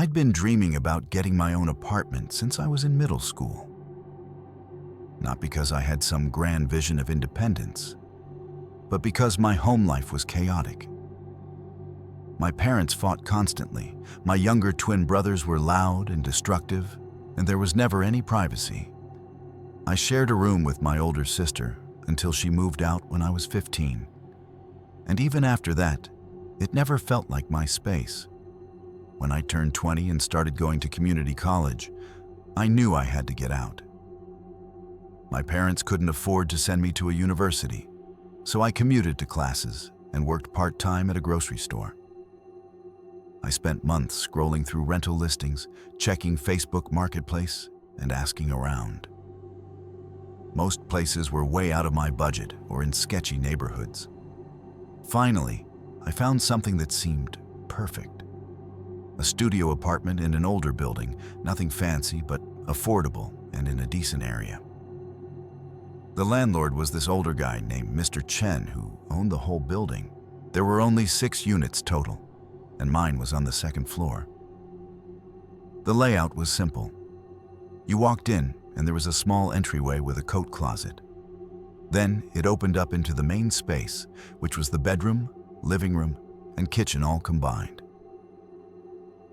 I'd been dreaming about getting my own apartment since I was in middle school. Not because I had some grand vision of independence, but because my home life was chaotic. My parents fought constantly, my younger twin brothers were loud and destructive, and there was never any privacy. I shared a room with my older sister until she moved out when I was 15. And even after that, it never felt like my space. When I turned 20 and started going to community college, I knew I had to get out. My parents couldn't afford to send me to a university, so I commuted to classes and worked part-time at a grocery store. I spent months scrolling through rental listings, checking Facebook Marketplace, and asking around. Most places were way out of my budget or in sketchy neighborhoods. Finally, I found something that seemed perfect. A studio apartment in an older building, nothing fancy but affordable and in a decent area. The landlord was this older guy named Mr. Chen who owned the whole building. There were only 6 units total, and mine was on the 2nd floor. The layout was simple. You walked in and there was a small entryway with a coat closet. Then it opened up into the main space, which was the bedroom, living room, and kitchen all combined.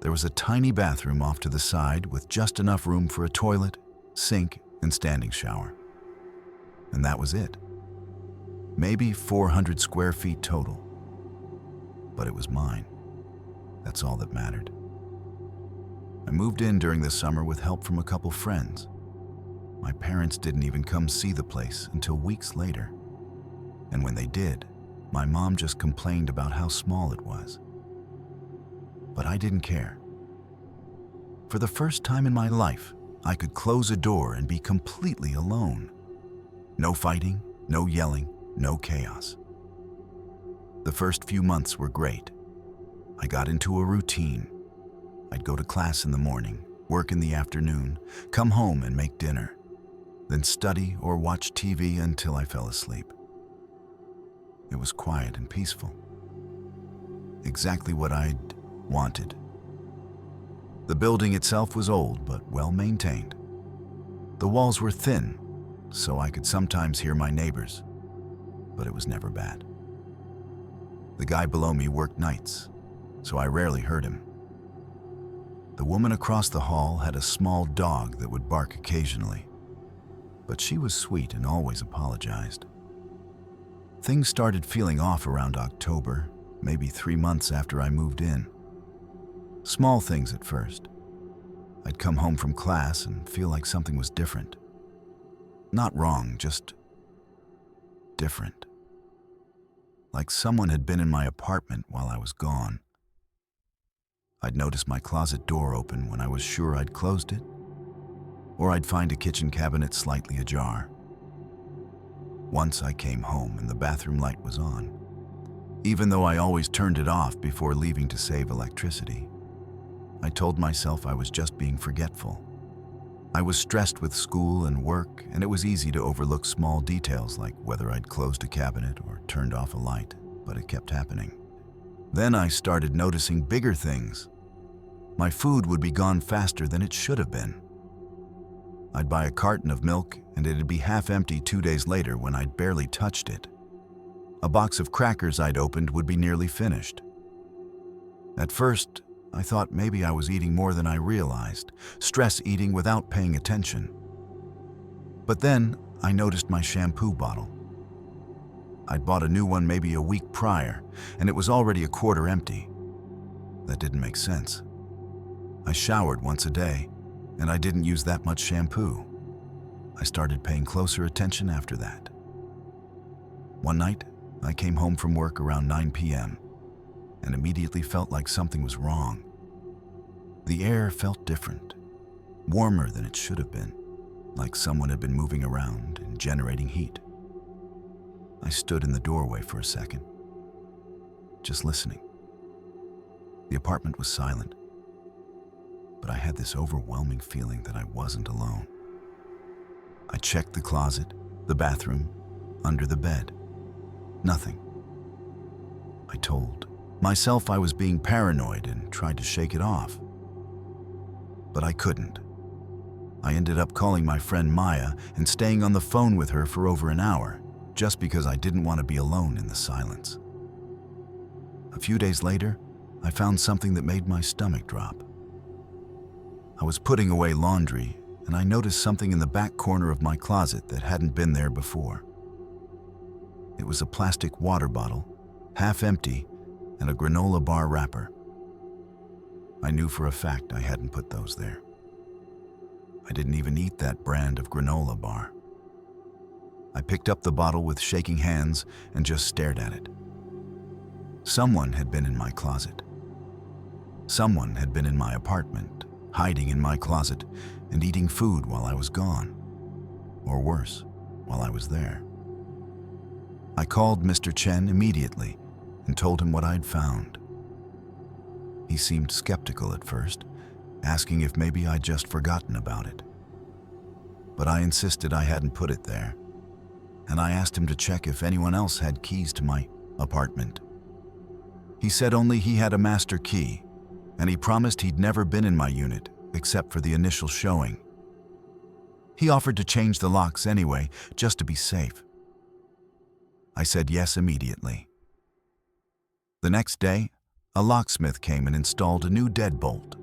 There was a tiny bathroom off to the side with just enough room for a toilet, sink, and standing shower. And that was it. Maybe 400 square feet total. But it was mine. That's all that mattered. I moved in during the summer with help from a couple friends. My parents didn't even come see the place until weeks later. And when they did, my mom just complained about how small it was. But I didn't care. For the first time in my life, I could close a door and be completely alone. No fighting, no yelling, no chaos. The first few months were great. I got into a routine. I'd go to class in the morning, work in the afternoon, come home and make dinner, then study or watch TV until I fell asleep. It was quiet and peaceful. Exactly what I'd wanted. The building itself was old but well maintained. The walls were thin, so I could sometimes hear my neighbors, but it was never bad. The guy below me worked nights, so I rarely heard him. The woman across the hall had a small dog that would bark occasionally, but she was sweet and always apologized. Things started feeling off around October, maybe 3 months after I moved in. Small things at first. I'd come home from class and feel like something was different. Not wrong, just different. Like someone had been in my apartment while I was gone. I'd notice my closet door open when I was sure I'd closed it, or I'd find a kitchen cabinet slightly ajar. Once I came home and the bathroom light was on, even though I always turned it off before leaving to save electricity. I told myself I was just being forgetful. I was stressed with school and work, and it was easy to overlook small details like whether I'd closed a cabinet or turned off a light, but it kept happening. Then I started noticing bigger things. My food would be gone faster than it should have been. I'd buy a carton of milk and it'd be half empty 2 days later when I'd barely touched it. A box of crackers I'd opened would be nearly finished. At first, I thought maybe I was eating more than I realized, stress eating without paying attention. But then I noticed my shampoo bottle. I'd bought a new one maybe a week prior, and it was already a quarter empty. That didn't make sense. I showered once a day, and I didn't use that much shampoo. I started paying closer attention after that. One night, I came home from work around 9 p.m. and immediately felt like something was wrong. The air felt different, warmer than it should have been, like someone had been moving around and generating heat. I stood in the doorway for a second, just listening. The apartment was silent, but I had this overwhelming feeling that I wasn't alone. I checked the closet, the bathroom, under the bed. Nothing. I told myself I was being paranoid and tried to shake it off. but I couldn't. I ended up calling my friend Maya and staying on the phone with her for over an hour, just because I didn't want to be alone in the silence. A few days later, I found something that made my stomach drop. I was putting away laundry, and I noticed something in the back corner of my closet that hadn't been there before. It was a plastic water bottle, half empty, and a granola bar wrapper. I knew for a fact I hadn't put those there. I didn't even eat that brand of granola bar. I picked up the bottle with shaking hands and just stared at it. Someone had been in my closet. Someone had been in my apartment, hiding in my closet and eating food while I was gone. Or worse, while I was there. I called Mr. Chen immediately and told him what I'd found. He seemed skeptical at first, asking if maybe I'd just forgotten about it. But I insisted I hadn't put it there, and I asked him to check if anyone else had keys to my apartment. He said only he had a master key, and he promised he'd never been in my unit except for the initial showing. He offered to change the locks anyway, just to be safe. I said yes immediately. The next day, a locksmith came and installed a new deadbolt.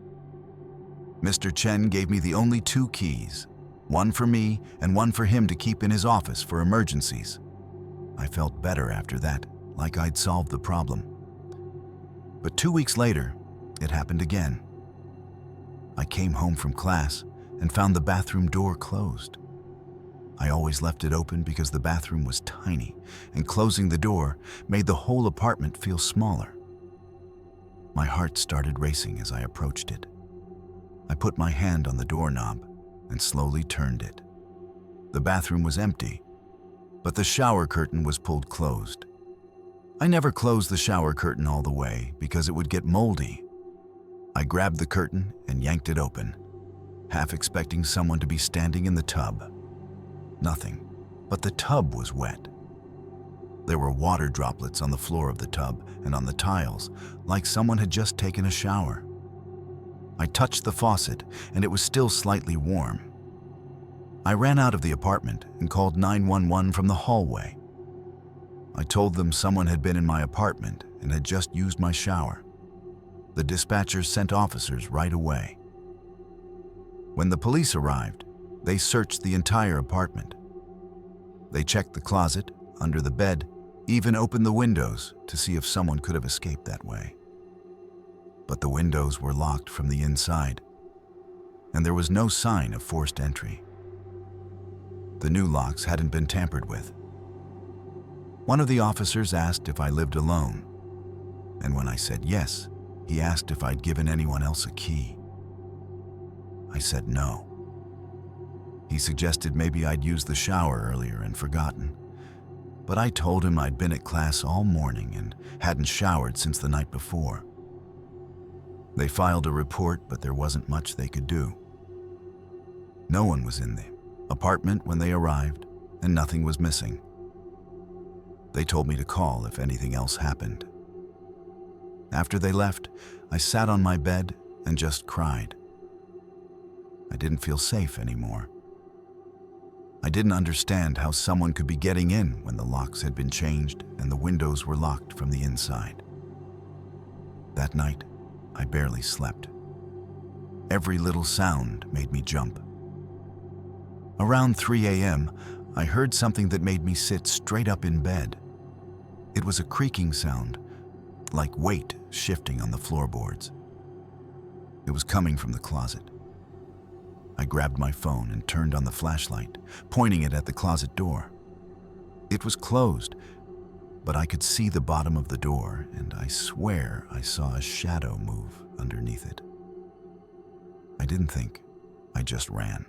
Mr. Chen gave me the only 2 keys, one for me and one for him to keep in his office for emergencies. I felt better after that, like I'd solved the problem. But 2 weeks later, it happened again. I came home from class and found the bathroom door closed. I always left it open because the bathroom was tiny, and closing the door made the whole apartment feel smaller. My heart started racing as I approached it. I put my hand on the doorknob and slowly turned it. The bathroom was empty, but the shower curtain was pulled closed. I never closed the shower curtain all the way because it would get moldy. I grabbed the curtain and yanked it open, half expecting someone to be standing in the tub. Nothing, but the tub was wet. There were water droplets on the floor of the tub and on the tiles, like someone had just taken a shower. I touched the faucet, and it was still slightly warm. I ran out of the apartment and called 911 from the hallway. I told them someone had been in my apartment and had just used my shower. The dispatchers sent officers right away. When the police arrived, they searched the entire apartment. They checked the closet, under the bed, even opened the windows to see if someone could have escaped that way. But the windows were locked from the inside, and there was no sign of forced entry. The new locks hadn't been tampered with. One of the officers asked if I lived alone, and when I said yes, he asked if I'd given anyone else a key. I said no. He suggested maybe I'd used the shower earlier and forgotten, but I told him I'd been at class all morning and hadn't showered since the night before. They filed a report, but there wasn't much they could do. No one was in the apartment when they arrived, and nothing was missing. They told me to call if anything else happened. After they left, I sat on my bed and just cried. I didn't feel safe anymore. I didn't understand how someone could be getting in when the locks had been changed and the windows were locked from the inside. That night, I barely slept. Every little sound made me jump. Around 3 a.m., I heard something that made me sit straight up in bed. It was a creaking sound, like weight shifting on the floorboards. It was coming from the closet. I grabbed my phone and turned on the flashlight, pointing it at the closet door. It was closed, but I could see the bottom of the door, and I swear I saw a shadow move underneath it. I didn't think, I just ran.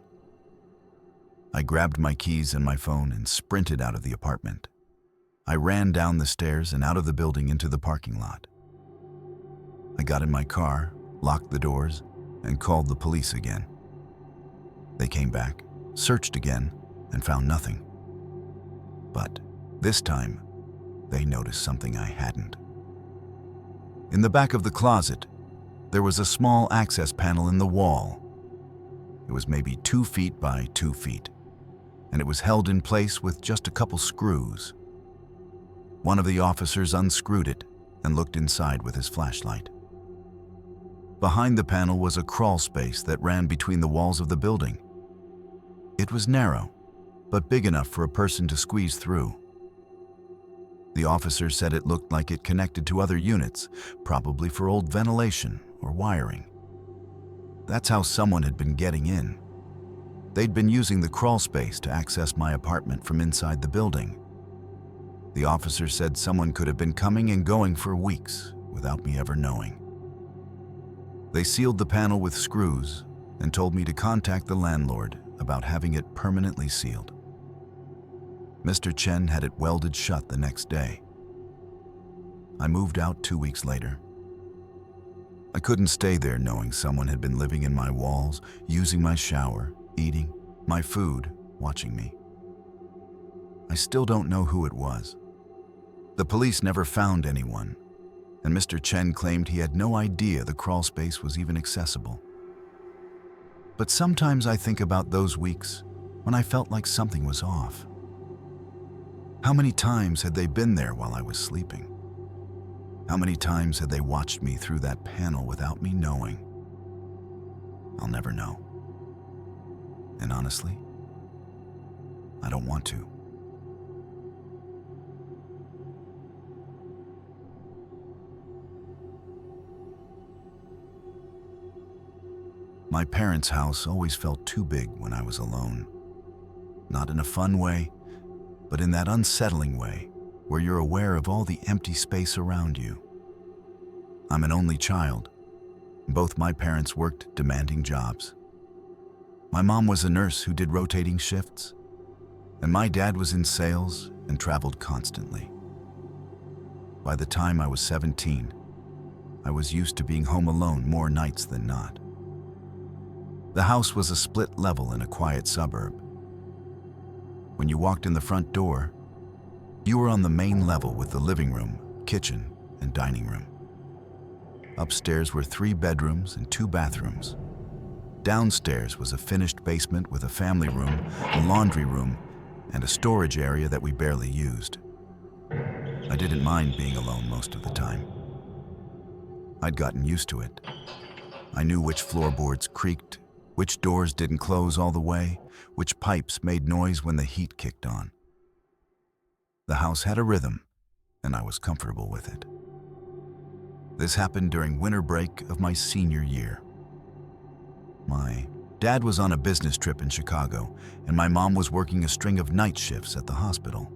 I grabbed my keys and my phone and sprinted out of the apartment. I ran down the stairs and out of the building into the parking lot. I got in my car, locked the doors, and called the police again. They came back, searched again, and found nothing. But this time, they noticed something I hadn't. In the back of the closet, there was a small access panel in the wall, It was maybe 2 feet by 2 feet, and it was held in place with just a couple screws. One of the officers unscrewed it and looked inside with his flashlight. Behind the panel was a crawl space that ran between the walls of the building. It was narrow, but big enough for a person to squeeze through. The officer said it looked like it connected to other units, probably for old ventilation or wiring. That's how someone had been getting in. They'd been using the crawl space to access my apartment from inside the building. The officer said someone could have been coming and going for weeks without me ever knowing. They sealed the panel with screws and told me to contact the landlord about having it permanently sealed. Mr. Chen had it welded shut the next day. I moved out 2 weeks later. I couldn't stay there knowing someone had been living in my walls, using my shower, eating my food, watching me. I still don't know who it was. The police never found anyone, and Mr. Chen claimed he had no idea the crawl space was even accessible. But sometimes I think about those weeks when I felt like something was off. How many times had they been there while I was sleeping? How many times had they watched me through that panel without me knowing? I'll never know. And honestly, I don't want to. My parents' house always felt too big when I was alone. Not in a fun way, but in that unsettling way where you're aware of all the empty space around you. I'm an only child. Both my parents worked demanding jobs. My mom was a nurse who did rotating shifts, and my dad was in sales and traveled constantly. By the time I was 17, I was used to being home alone more nights than not. The house was a split level in a quiet suburb. When you walked in the front door, you were on the main level with the living room, kitchen, and dining room. Upstairs were 3 bedrooms and 2 bathrooms. Downstairs was a finished basement with a family room, a laundry room, and a storage area that we barely used. I didn't mind being alone most of the time. I'd gotten used to it. I knew which floorboards creaked, which doors didn't close all the way, which pipes made noise when the heat kicked on. The house had a rhythm, and I was comfortable with it. This happened during winter break of my senior year. My dad was on a business trip in Chicago, and my mom was working a string of night shifts at the hospital.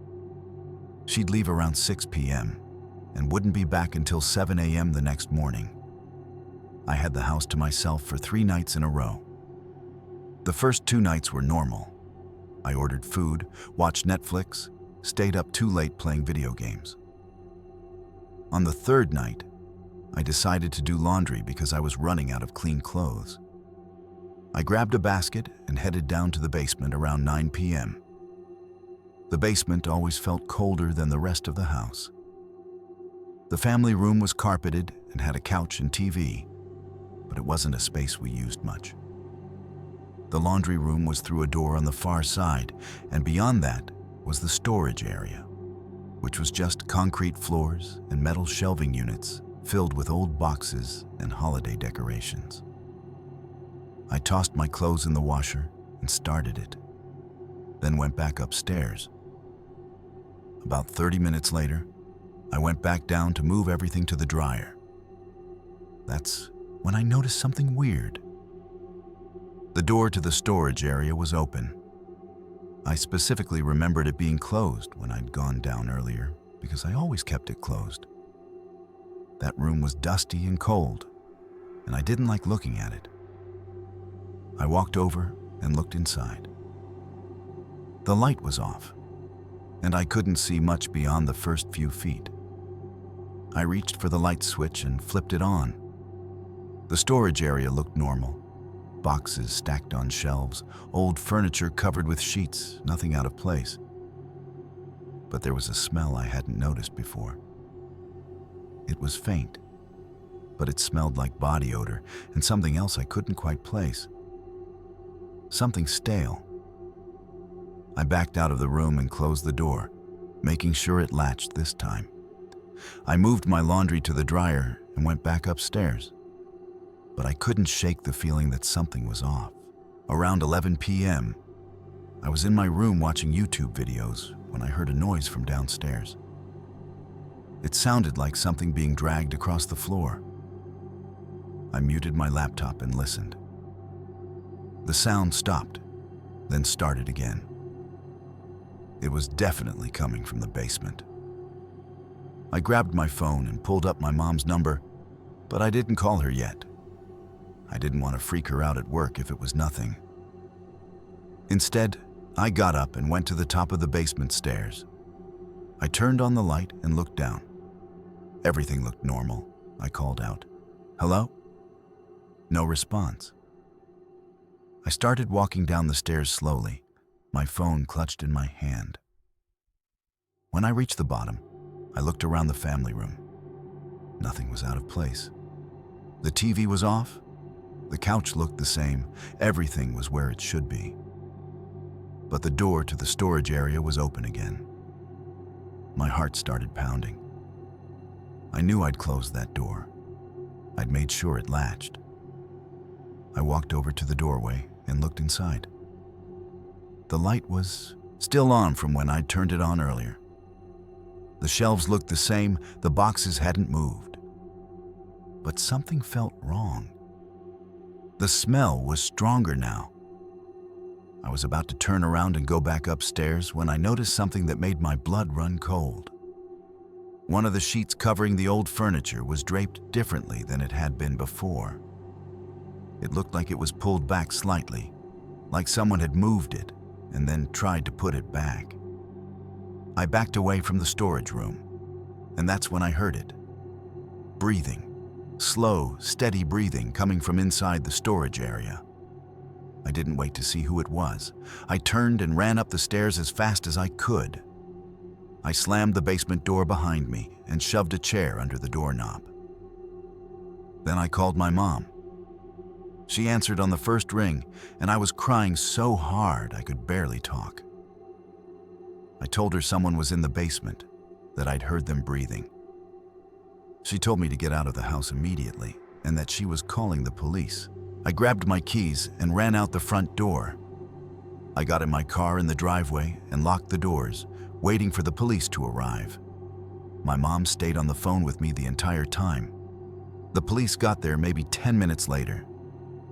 She'd leave around 6 p.m. and wouldn't be back until 7 a.m. the next morning. I had the house to myself for 3 nights in a row. The first 2 nights were normal. I ordered food, watched Netflix, stayed up too late playing video games. On the 3rd night, I decided to do laundry because I was running out of clean clothes. I grabbed a basket and headed down to the basement around 9 p.m. The basement always felt colder than the rest of the house. The family room was carpeted and had a couch and TV, but it wasn't a space we used much. The laundry room was through a door on the far side, and beyond that was the storage area, which was just concrete floors and metal shelving units filled with old boxes and holiday decorations. I tossed my clothes in the washer and started it, then went back upstairs. About 30 minutes later, I went back down to move everything to the dryer. That's when I noticed something weird. The door to the storage area was open. I specifically remembered it being closed when I'd gone down earlier because I always kept it closed. That room was dusty and cold, and I didn't like looking at it. I walked over and looked inside. The light was off, and I couldn't see much beyond the first few feet. I reached for the light switch and flipped it on. The storage area looked normal. Boxes stacked on shelves, old furniture covered with sheets, nothing out of place. But there was a smell I hadn't noticed before. It was faint, but it smelled like body odor and something else I couldn't quite place. something stale. I backed out of the room and closed the door, making sure it latched this time. I moved my laundry to the dryer and went back upstairs. But I couldn't shake the feeling that something was off. Around 11 p.m., I was in my room watching YouTube videos when I heard a noise from downstairs. It sounded like something being dragged across the floor. I muted my laptop and listened. The sound stopped, then started again. It was definitely coming from the basement. I grabbed my phone and pulled up my mom's number, but I didn't call her yet. I didn't want to freak her out at work if it was nothing. Instead, I got up and went to the top of the basement stairs. I turned on the light and looked down. Everything looked normal. I called out, "Hello?" No response. I started walking down the stairs slowly, my phone clutched in my hand. When I reached the bottom, I looked around the family room. Nothing was out of place. The TV was off. The couch looked the same. Everything was where it should be. But the door to the storage area was open again. My heart started pounding. I knew I'd closed that door. I'd made sure it latched. I walked over to the doorway and looked inside. The light was still on from when I'd turned it on earlier. The shelves looked the same, the boxes hadn't moved. But something felt wrong. The smell was stronger now. I was about to turn around and go back upstairs when I noticed something that made my blood run cold. One of the sheets covering the old furniture was draped differently than it had been before. It looked like it was pulled back slightly, like someone had moved it and then tried to put it back. I backed away from the storage room, and that's when I heard it. Breathing. Slow, steady breathing coming from inside the storage area. I didn't wait to see who it was. I turned and ran up the stairs as fast as I could. I slammed the basement door behind me and shoved a chair under the doorknob. Then I called my mom. She answered on the first ring, and I was crying so hard I could barely talk. I told her someone was in the basement, that I'd heard them breathing. She told me to get out of the house immediately and that she was calling the police. I grabbed my keys and ran out the front door. I got in my car in the driveway and locked the doors, waiting for the police to arrive. My mom stayed on the phone with me the entire time. The police got there maybe 10 minutes later.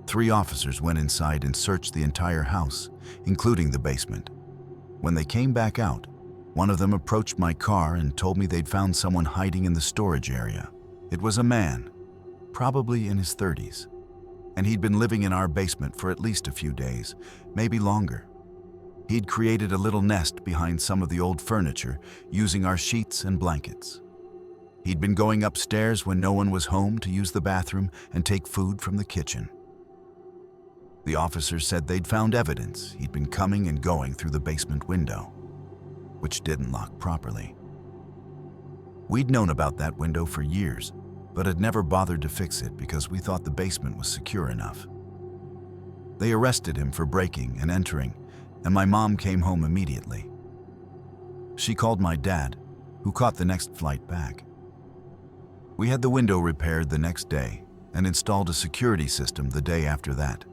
3 officers went inside and searched the entire house, including the basement. When they came back out, one of them approached my car and told me they'd found someone hiding in the storage area. It was a man, probably in his 30s, and he'd been living in our basement for at least a few days, maybe longer. He'd created a little nest behind some of the old furniture, using our sheets and blankets. He'd been going upstairs when no one was home to use the bathroom and take food from the kitchen. The officers said they'd found evidence he'd been coming and going through the basement window, which didn't lock properly. We'd known about that window for years, but had never bothered to fix it because we thought the basement was secure enough. They arrested him for breaking and entering, and my mom came home immediately. She called my dad, who caught the next flight back. We had the window repaired the next day and installed a security system the day after that.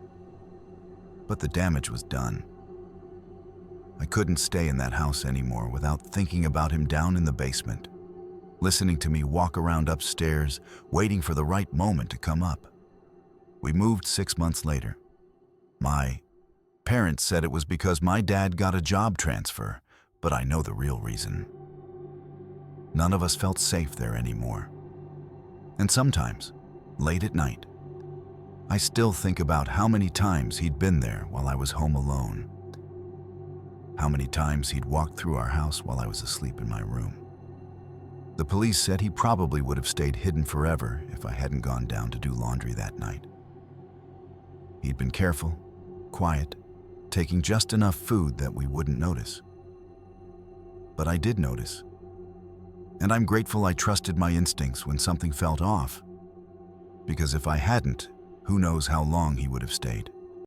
But the damage was done. I couldn't stay in that house anymore without thinking about him down in the basement, listening to me walk around upstairs, waiting for the right moment to come up. We moved 6 months later. My parents said it was because my dad got a job transfer, but I know the real reason. None of us felt safe there anymore. And sometimes, late at night, I still think about how many times he'd been there while I was home alone. How many times he'd walked through our house while I was asleep in my room. The police said he probably would have stayed hidden forever if I hadn't gone down to do laundry that night. He'd been careful, quiet, taking just enough food that we wouldn't notice. But I did notice. And I'm grateful I trusted my instincts when something felt off. Because if I hadn't, who knows how long he would have stayed.